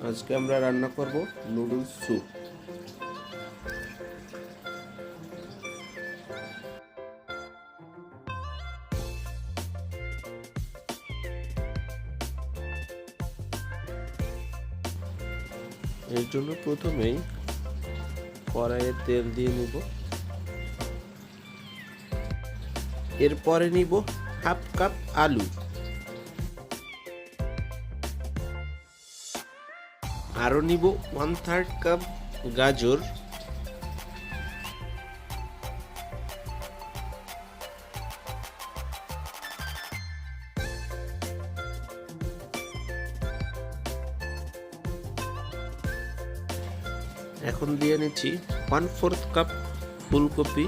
আজকে আমরা রান্না করব নুডলস স্যুপ। এর জন্য প্রথমেই কড়াইয়ে তেল দিয়ে নিব। এরপরে নিব হাফ কাপ আলু, আরও নিব 1/3 কাপ গাজর, এখন দিয়ে নিচ্ছি 1/4 কাপ ফুলকপি।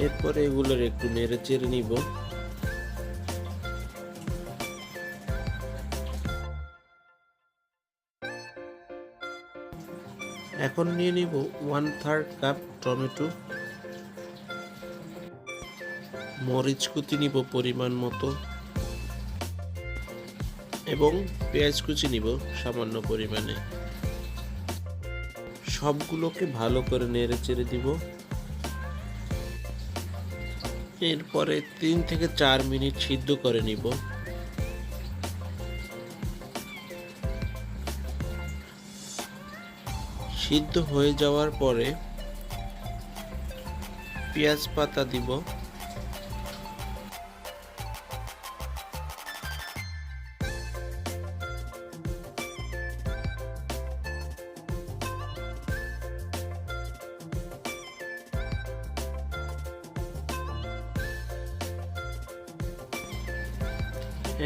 এরপরে এগুলোর একটু নেড়ে চেড়ে নিব। এখন নিয়ে নিব 1/3 কাপ টমেটো, মরিচ কুচি নিব পরিমাণ মতো এবং পেঁয়াজ কুচি নিব সামান্য পরিমাণে। সবগুলোকে ভালো করে নেড়ে চেড়ে দিব। এরপরে 3 থেকে 4 মিনিট সিদ্ধ করে নিব। সিদ্ধ হয়ে যাওয়ার পরে পেঁয়াজ পাতা দিব।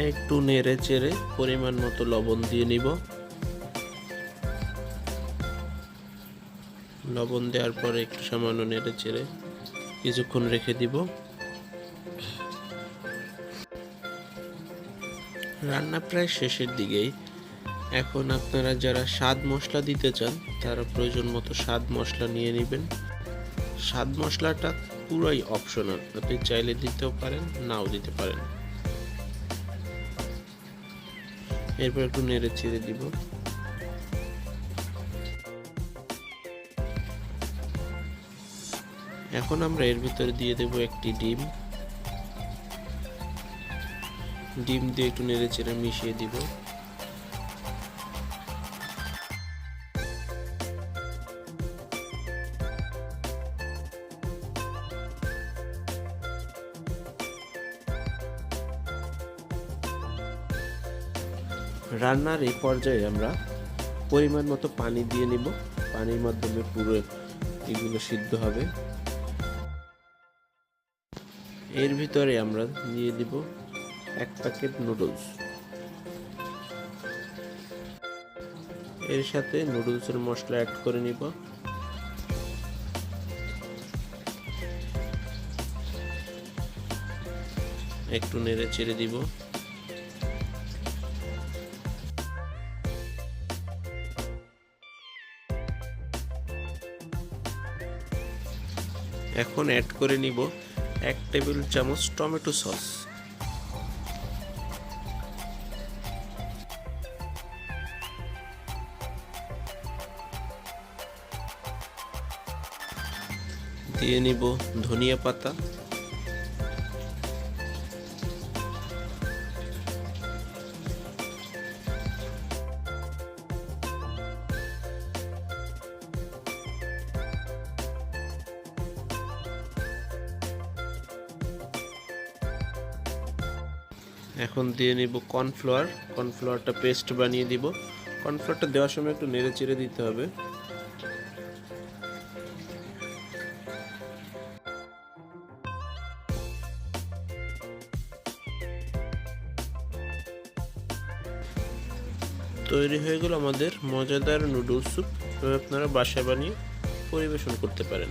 একটু নেড়ে চেড়ে পরিমাণ মতো লবণ দিয়ে নিব। লবণ দেওয়ার পরে একটু সামান্য নেড়ে চেড়ে কিছুক্ষণ রেখে দিব। রান্না প্রায় শেষের দিকেই। এখন আপনারা যারা স্বাদ মশলা দিতে চান তারা প্রয়োজন মতো স্বাদ মশলা নিয়ে নেবেন। স্বাদ মশলাটা পুরোই অপশনাল, আপনি চাইলে দিতেও পারেন, নাও দিতে পারেন। এরপর একটু নেড়ে চেড়ে দিব। এখন আমরা এর ভিতরে দিয়ে দেব একটি ডিম। ডিম দিয়ে একটু নেড়ে চেড়ে মিশিয়ে দিব। রান্নার এই পর্যায়ে আমরা পরিমাণ মতো পানি দিয়ে নিব। পানির মাধ্যমে পুরো এগুলো সিদ্ধ হবে। এর ভিতরে আমরা দিয়ে দিব 1 প্যাকেট নুডলস। এর সাথে নুডলসের মশলা অ্যাড করে নিব। একটু নেড়ে চেড়ে দিব। এখন অ্যাড করে নিব 1 টেবিল চামচ টমেটো সস। দিয়ে নিব ধনিয়া পাতা, এখন দিয়ে নিব কর্নফ্লাওয়ার। কর্নফ্লাওয়ারটা পেস্ট বানিয়ে দিব। কর্নফ্লাওয়ারটা দেওয়ার সময় একটু নেড়ে চেড়ে দিতে হবে। তৈরি হয়ে গেল আমাদের মজাদার নুডলস স্যুপ। আপনারা বাসায় বানিয়ে পরিবেশন করতে পারেন।